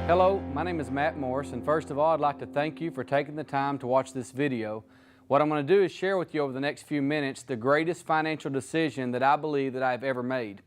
Hello, my name is Matt Morris, and first of all, I'd like to thank you for taking the time to watch this video. What I'm going to do is share with you over the next few minutes the greatest financial decision that I believe that I've ever made.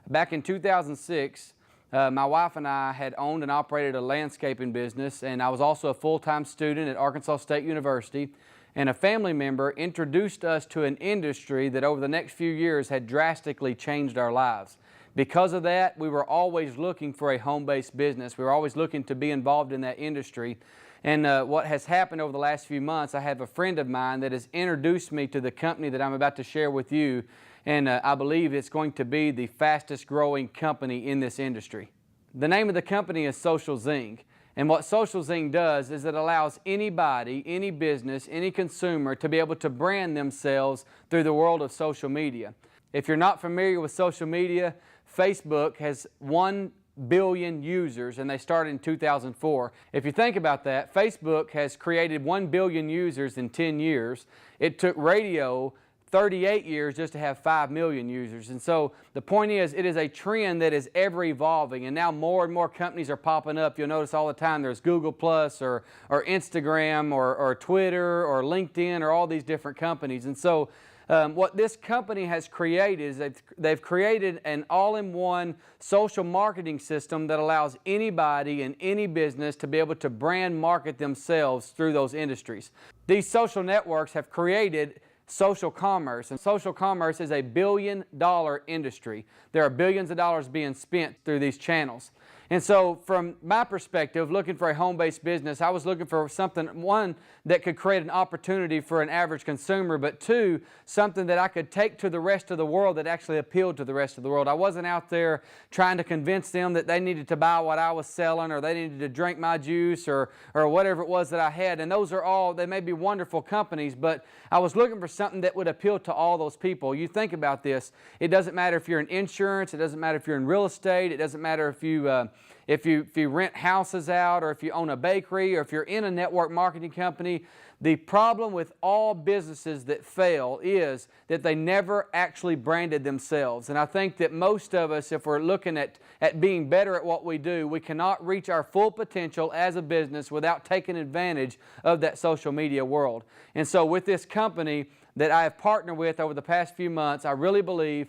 Back in 2006, my wife and I had owned and operated a landscaping business, and I was also a full-time student at Arkansas State University, and a family member introduced us to an industry that over the next few years had drastically changed our lives. Because of that, we were always looking for a home-based business. We were always looking to be involved in that industry. And what has happened over the last few months, I have a friend of mine that has introduced me to the company that I'm about to share with you, and I believe it's going to be the fastest growing company in this industry. The name of the company is Socialzing. And what Socialzing does is it allows anybody, any business, any consumer to be able to brand themselves through the world of social media. If you're not familiar with social media, Facebook has 1 billion users, and they started in 2004. If you think about that, Facebook has created 1 billion users in 10 years. It took radio 38 years just to have 5 million users. And so the point is, it is a trend that is ever evolving, and now more and more companies are popping up. You'll notice all the time there's Google Plus or Instagram or Twitter or LinkedIn or all these different companies. And so what this company has created is they've created an all-in-one social marketing system that allows anybody in any business to be able to brand market themselves through those industries. These social networks have created social commerce, and social commerce is a billion-dollar industry. There are billions of dollars being spent through these channels. And so from my perspective, looking for a home-based business, I was looking for something, one, that could create an opportunity for an average consumer, but two, something that I could take to the rest of the world that actually appealed to the rest of the world. I wasn't out there trying to convince them that they needed to buy what I was selling, or they needed to drink my juice, or whatever it was that I had. And those are all, they may be wonderful companies, but I was looking for something that would appeal to all those people. You think about this. It doesn't matter if you're in insurance. It doesn't matter if you're in real estate. It doesn't matter if you rent houses out, or if you own a bakery, or if you're in a network marketing company. The problem with all businesses that fail is that they never actually branded themselves. And I think that most of us, if we're looking at being better at what we do, we cannot reach our full potential as a business without taking advantage of that social media world. And so with this company that I have partnered with over the past few months, I really believe,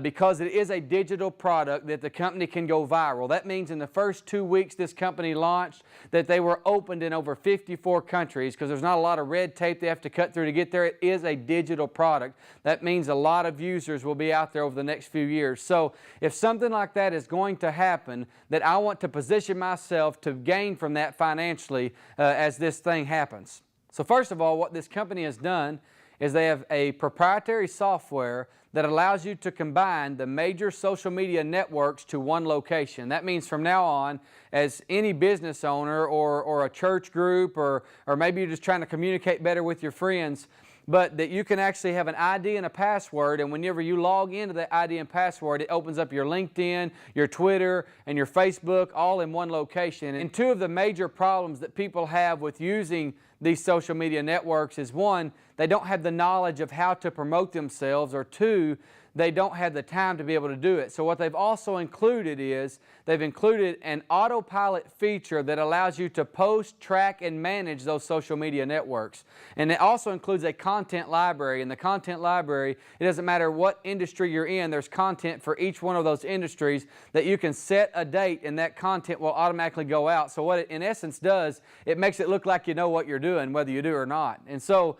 because it is a digital product, that the company can go viral. That means in the first 2 weeks this company launched, that they were opened in over 54 countries, because there's not a lot of red tape they have to cut through to get there. It is a digital product. That means a lot of users will be out there over the next few years. So if something like that is going to happen, that I want to position myself to gain from that financially as this thing happens. So first of all, what this company has done is they have a proprietary software that allows you to combine the major social media networks to one location. That means from now on, as any business owner or a church group, or maybe you're just trying to communicate better with your friends, but that you can actually have an ID and a password, and whenever you log into that ID and password, it opens up your LinkedIn, your Twitter, and your Facebook all in one location. And two of the major problems that people have with using these social media networks is, one, they don't have the knowledge of how to promote themselves, or two, they don't have the time to be able to do it. So what they've also included is, they've included an autopilot feature that allows you to post, track, and manage those social media networks. And it also includes a content library. In the content library, it doesn't matter what industry you're in, there's content for each one of those industries that you can set a date, and that content will automatically go out. So what it in essence does, it makes it look like you know what you're doing, whether you do or not. And so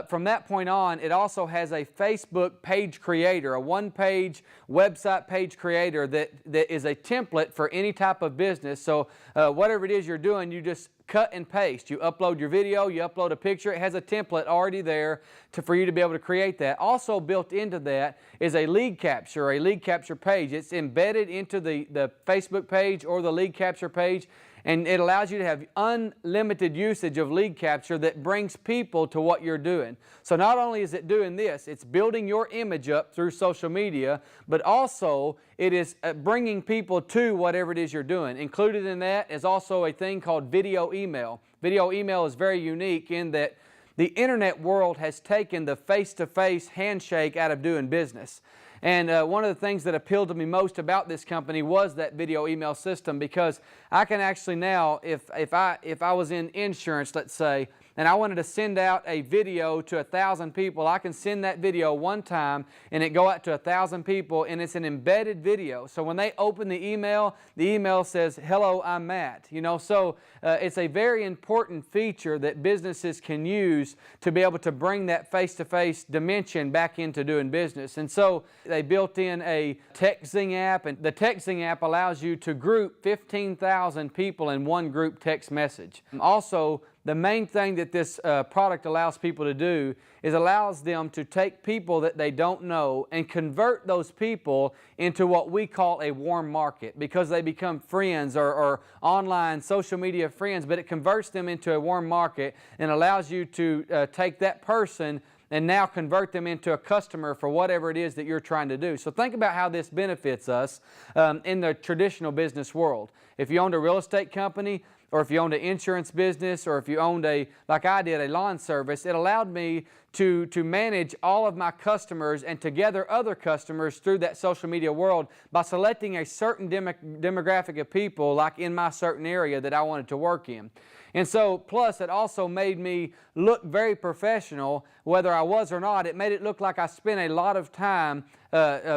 from that point on, it also has a Facebook page creator, a one-page website page creator that is a template for any type of business. So whatever it is you're doing, you just cut and paste. You upload your video, you upload a picture. It has a template already there for you to be able to create that. Also built into that is a lead capture page. It's embedded into the Facebook page or the lead capture page. And it allows you to have unlimited usage of lead capture that brings people to what you're doing. So not only is it doing this, it's building your image up through social media, but also it is bringing people to whatever it is you're doing. Included in that is also a thing called video email. Video email is very unique in that the internet world has taken the face-to-face handshake out of doing business. And one of the things that appealed to me most about this company was that video email system, because I can actually now, if I was in insurance, let's say, and I wanted to send out a video to 1,000 people, I can send that video one time and it go out to 1,000 people, and it's an embedded video. So when they open the email says, "Hello, I'm Matt." So it's a very important feature that businesses can use to be able to bring that face-to-face dimension back into doing business. And so they built in a Socialzing app, and the Socialzing app allows you to group 15,000 people in one group text message. Also, the main thing that this product allows people to do is allows them to take people that they don't know and convert those people into what we call a warm market, because they become friends or online social media friends, but it converts them into a warm market and allows you to take that person and now convert them into a customer for whatever it is that you're trying to do. So think about how this benefits us in the traditional business world. If you owned a real estate company, or if you owned an insurance business, or if you owned like I did, a lawn service, it allowed me to manage all of my customers and to gather other customers through that social media world by selecting a certain demographic of people, like in my certain area that I wanted to work in. And so, plus it also made me look very professional, whether I was or not. It made it look like I spent a lot of time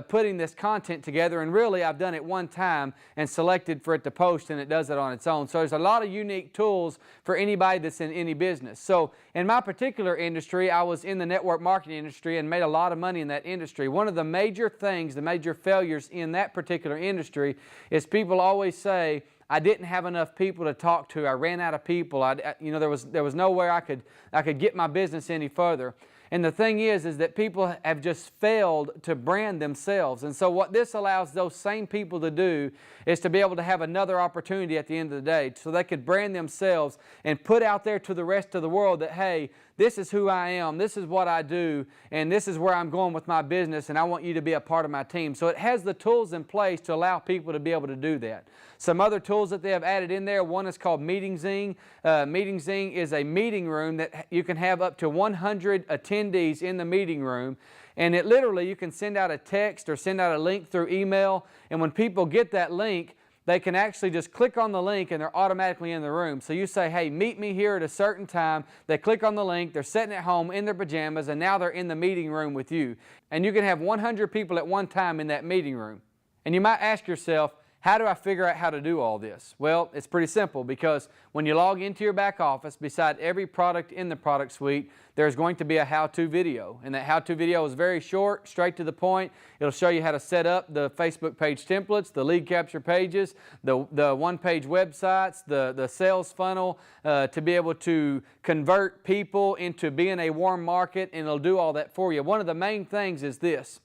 putting this content together, and really I've done it one time and selected for it to post, and it does it on its own. So there's a lot of unique tools for anybody that's in any business. So in my particular industry, I was in the network marketing industry and made a lot of money in that industry. One of the major things, the major failures in that particular industry is people always say, "I didn't have enough people to talk to. I ran out of people. There was nowhere I could get my business any further." And the thing is that people have just failed to brand themselves. And so what this allows those same people to do is to be able to have another opportunity at the end of the day, so they could brand themselves and put out there to the rest of the world that, hey, this is who I am, this is what I do, and this is where I'm going with my business, and I want you to be a part of my team. So it has the tools in place to allow people to be able to do that. Some other tools that they have added in there, one is called Socialzing. Socialzing is a meeting room that you can have up to 100 attendees in the meeting room. And it literally, you can send out a text or send out a link through email, and when people get that link, they can actually just click on the link and they're automatically in the room. So you say, "Hey, meet me here at a certain time." They click on the link, they're sitting at home in their pajamas, and now they're in the meeting room with you. And you can have 100 people at one time in that meeting room. And you might ask yourself, how do I figure out how to do all this? Well, it's pretty simple, because when you log into your back office, beside every product in the product suite, there's going to be a how-to video. And that how-to video is very short, straight to the point. It'll show you how to set up the Facebook page templates, the lead capture pages, the one-page websites, the sales funnel, to be able to convert people into being a warm market, and it'll do all that for you. One of the main things is this,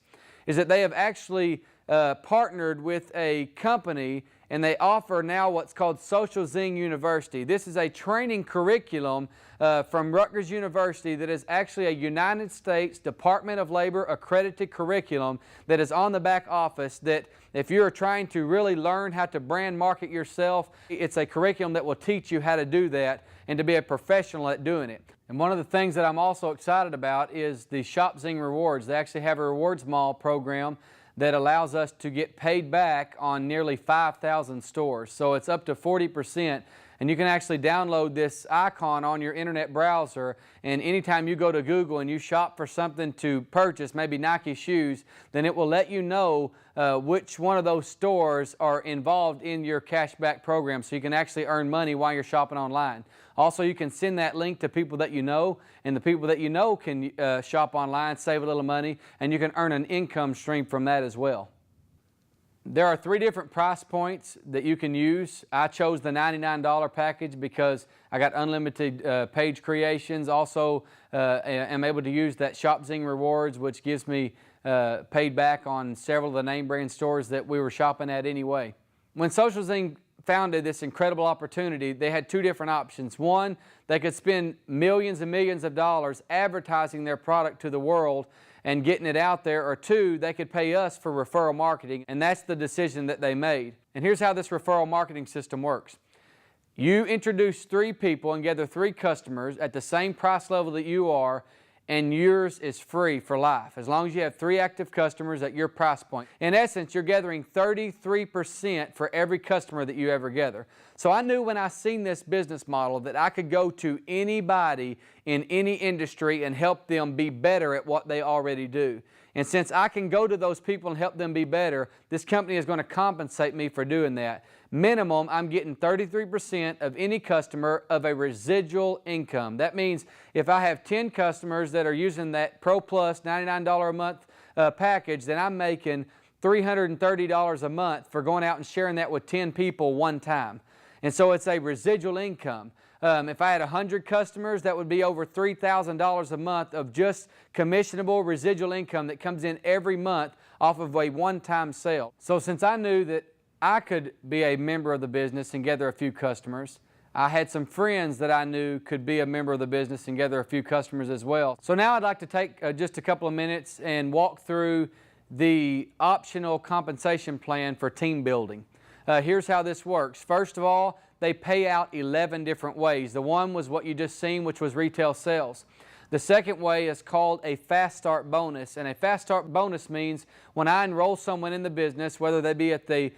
is that they have actually partnered with a company, and they offer now what's called Socialzing University. This is a training curriculum from Rutgers University that is actually a United States Department of Labor accredited curriculum that is on the back office, that if you're trying to really learn how to brand market yourself, it's a curriculum that will teach you how to do that and to be a professional at doing it. And one of the things that I'm also excited about is the Socialzing Rewards. They actually have a rewards mall program that allows us to get paid back on nearly 5,000 stores. So it's up to 40%. And you can actually download this icon on your internet browser, and anytime you go to Google and you shop for something to purchase, maybe Nike shoes, then it will let you know which one of those stores are involved in your cashback program, so you can actually earn money while you're shopping online. Also, you can send that link to people that you know, and the people that you know can shop online, save a little money, and you can earn an income stream from that as well. There are 3 different price points that you can use. I chose the $99 package because I got unlimited page creations. Also, am able to use that Socialzing Rewards, which gives me paid back on several of the name brand stores that we were shopping at anyway. When Socialzing founded this incredible opportunity, they had 2 different options. One, they could spend millions and millions of dollars advertising their product to the world and getting it out there, or 2, they could pay us for referral marketing, and that's the decision that they made. And here's how this referral marketing system works. You introduce 3 people and gather 3 customers at the same price level that you are, and yours is free for life, as long as you have 3 active customers at your price point. In essence, you're gathering 33% for every customer that you ever gather. So I knew when I seen this business model that I could go to anybody in any industry and help them be better at what they already do. And since I can go to those people and help them be better, this company is going to compensate me for doing that. Minimum, I'm getting 33% of any customer of a residual income. That means if I have 10 customers that are using that Pro Plus $99 a month package, then I'm making $330 a month for going out and sharing that with 10 people one time. And so it's a residual income. If I had 100 customers, that would be over $3,000 a month of just commissionable residual income that comes in every month off of a one-time sale. So since I knew that I could be a member of the business and gather a few customers, I had some friends that I knew could be a member of the business and gather a few customers as well. So now I'd like to take just a couple of minutes and walk through the optional compensation plan for team building. Here's how this works. First of all, they pay out 11 different ways. The one was what you just seen, which was retail sales. The second way is called a fast start bonus, and a fast start bonus means when I enroll someone in the business, whether they be at the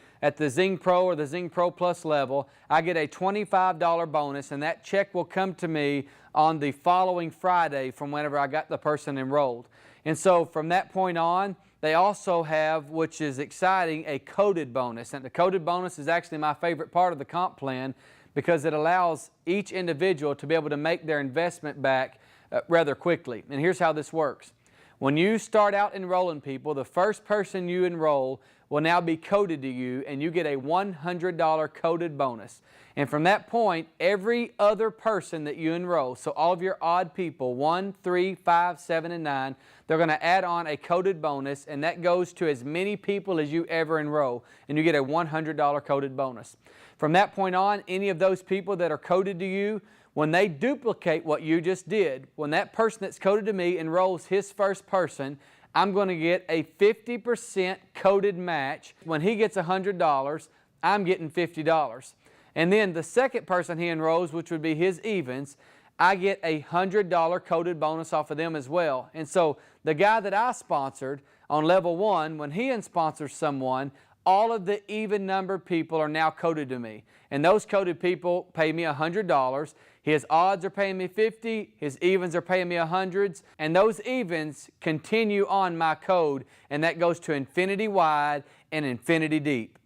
Zing Pro or the Zing Pro Plus level, I get a $25 bonus, and that check will come to me on the following Friday from whenever I got the person enrolled. And so from that point on, they also have, which is exciting, a coded bonus. And the coded bonus is actually my favorite part of the comp plan because it allows each individual to be able to make their investment back rather quickly. And here's how this works. When you start out enrolling people, the first person you enroll will now be coded to you, and you get a $100 coded bonus. And from that point, every other person that you enroll, so all of your odd people, 1, 3, 5, 7, and 9, they're going to add on a coded bonus, and that goes to as many people as you ever enroll, and you get a $100 coded bonus. From that point on, any of those people that are coded to you, when they duplicate what you just did, when that person that's coded to me enrolls his first person, I'm going to get a 50% coded match. When he gets $100, I'm getting $50. And then the second person he enrolls, which would be his evens, I get a $100 coded bonus off of them as well. And so the guy that I sponsored on level 1, when he sponsors someone, all of the even numbered people are now coded to me. And those coded people pay me $100. His odds are paying me $50, his evens are paying me $100s, and those evens continue on my code, and that goes to infinity wide and infinity deep.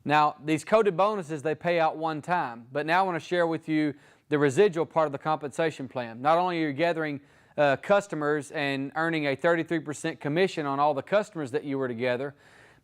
Now, these coded bonuses, they pay out one time, but now I want to share with you the residual part of the compensation plan. Not only are you gathering customers and earning a 33% commission on all the customers that you were together,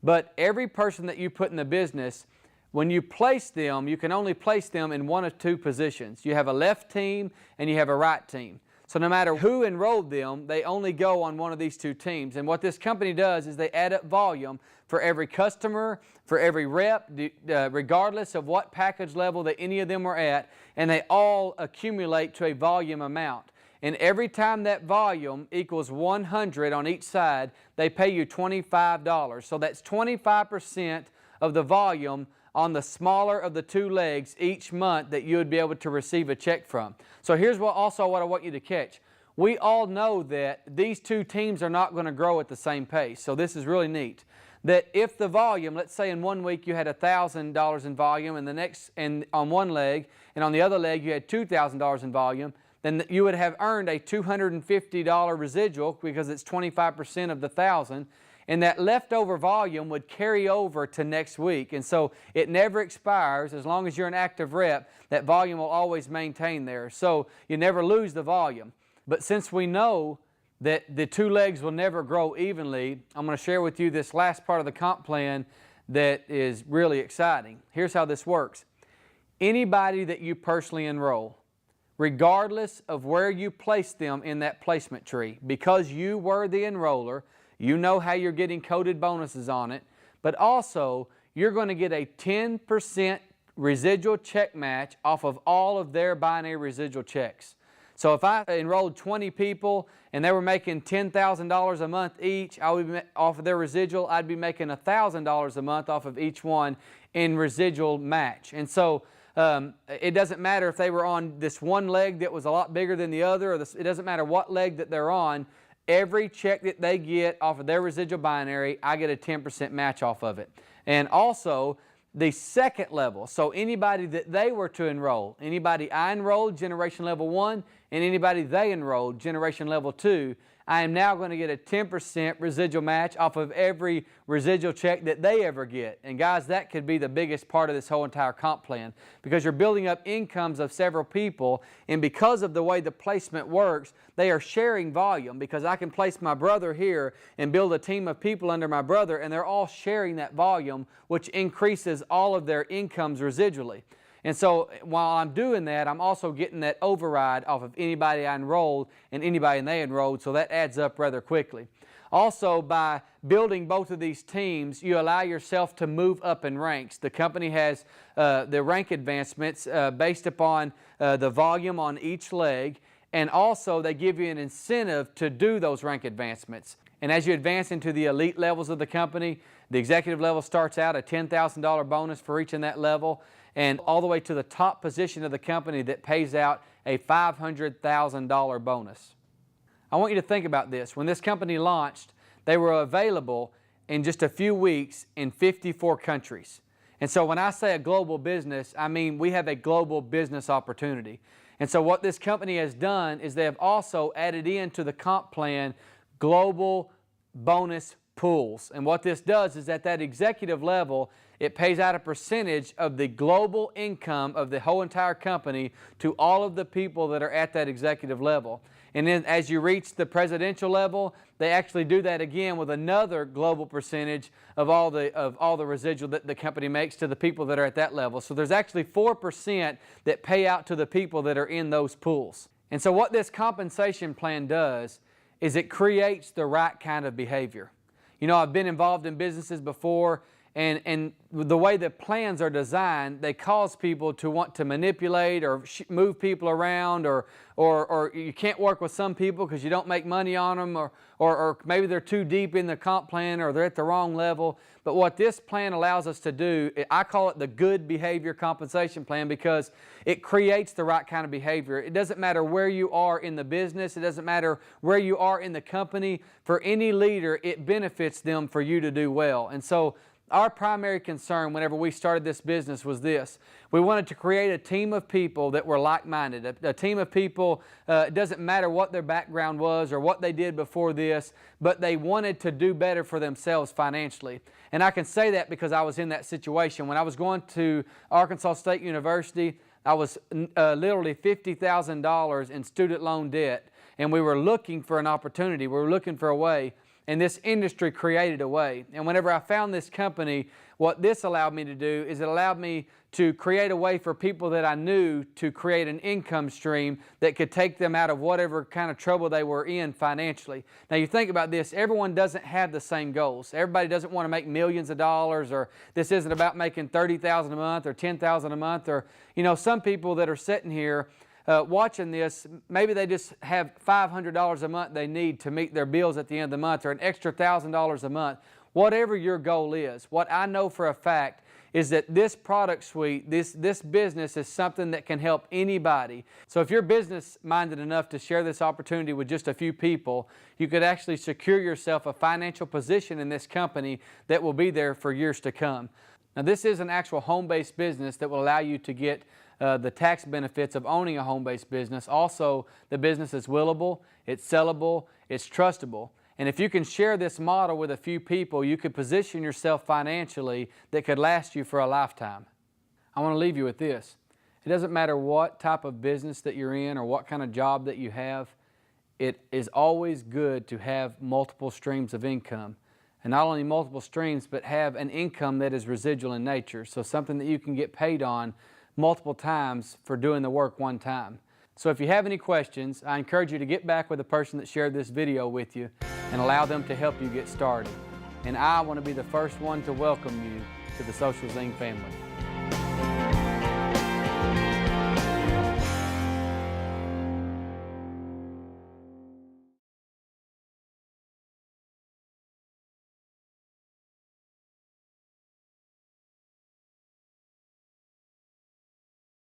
but every person that you put in the business, when you place them, you can only place them in one of two positions. You have a left team and you have a right team. So no matter who enrolled them, they only go on one of these two teams. And what this company does is they add up volume for every customer, for every rep, regardless of what package level that any of them were at, and they all accumulate to a volume amount. And every time that volume equals 100 on each side, they pay you $25. So that's 25% of the volume on the smaller of the two legs each month that you would be able to receive a check from. So here's what I want you to catch. We all know that these two teams are not going to grow at the same pace. So this is really neat. That if the volume, let's say in 1 week you had $1,000 in volume, and on one leg, and on the other leg you had $2,000 in volume, then you would have earned a $250 residual because it's 25% of the 1,000. And that leftover volume would carry over to next week. And so it never expires. As long as you're an active rep, that volume will always maintain there. So you never lose the volume. But since we know that the two legs will never grow evenly, I'm going to share with you this last part of the comp plan that is really exciting. Here's how this works. Anybody that you personally enroll, regardless of where you place them in that placement tree, because you were the enroller, you know how you're getting coded bonuses on it, but also you're going to get a 10% residual check match off of all of their binary residual checks. So if I enrolled 20 people and they were making $10,000 a month each, off of their residual, I'd be making $1,000 a month off of each one in residual match. And so It doesn't matter if they were on this one leg that was a lot bigger than the other, or it doesn't matter what leg that they're on. Every check that they get off of their residual binary, I get a 10% match off of it. And also, the second level, so anybody that they were to enroll, anybody I enrolled, generation level 1, and anybody they enrolled, generation level 2, I am now going to get a 10% residual match off of every residual check that they ever get. And guys, that could be the biggest part of this whole entire comp plan, because you're building up incomes of several people, and because of the way the placement works, they are sharing volume, because I can place my brother here and build a team of people under my brother, and they're all sharing that volume, which increases all of their incomes residually. And so while I'm doing that, I'm also getting that override off of anybody I enrolled and anybody they enrolled, so that adds up rather quickly. Also, by building both of these teams, you allow yourself to move up in ranks. The company has the rank advancements based upon the volume on each leg, and also they give you an incentive to do those rank advancements. And as you advance into the elite levels of the company, the executive level starts out a $10,000 bonus for reaching that level, and all the way to the top position of the company that pays out a $500,000 bonus. I want you to think about this. When this company launched, they were available in just a few weeks in 54 countries. And so when I say a global business, I mean we have a global business opportunity. And so what this company has done is they have also added into the comp plan global bonus pools. And what this does is at that executive level, it pays out a percentage of the global income of the whole entire company to all of the people that are at that executive level. And then as you reach the presidential level, they actually do that again with another global percentage of all the residual that the company makes to the people that are at that level. So there's actually 4% that pay out to the people that are in those pools. And so what this compensation plan does is it creates the right kind of behavior. You know, I've been involved in businesses before, and the way the plans are designed, they cause people to want to manipulate or move people around, or you can't work with some people because you don't make money on them, or maybe they're too deep in the comp plan, or they're at the wrong level. But what this plan allows us to do, I call it the good behavior compensation plan, because it creates the right kind of behavior. It doesn't matter where you are in the business. It doesn't matter where you are in the company. For any leader, it benefits them for you to do well. And so our primary concern whenever we started this business was this. We wanted to create a team of people that were like-minded, a team of people, it doesn't matter what their background was or what they did before this, but they wanted to do better for themselves financially. And I can say that because I was in that situation. When I was going to Arkansas State University, I was literally $50,000 in student loan debt, and we were looking for an opportunity. We were looking for a way. And this industry created a way. And whenever I found this company, what this allowed me to do is it allowed me to create a way for people that I knew to create an income stream that could take them out of whatever kind of trouble they were in financially. Now you think about this, everyone doesn't have the same goals. Everybody doesn't want to make millions of dollars, or this isn't about making $30,000 a month or $10,000 a month, or, you know, some people that are sitting here watching this, maybe they just have $500 a month they need to meet their bills at the end of the month, or an extra $1,000 a month. Whatever your goal is, what I know for a fact is that this product suite, this business is something that can help anybody. So if you're business-minded enough to share this opportunity with just a few people, you could actually secure yourself a financial position in this company that will be there for years to come. Now this is an actual home-based business that will allow you to get the tax benefits of owning a home-based business. Also, the business is willable, it's sellable, it's trustable. And if you can share this model with a few people, you could position yourself financially that could last you for a lifetime. I want to leave you with this. It doesn't matter what type of business that you're in or what kind of job that you have, it is always good to have multiple streams of income. And not only multiple streams, but have an income that is residual in nature. So something that you can get paid on multiple times for doing the work one time. So if you have any questions, I encourage you to get back with the person that shared this video with you and allow them to help you get started. And I want to be the first one to welcome you to the Socialzing family.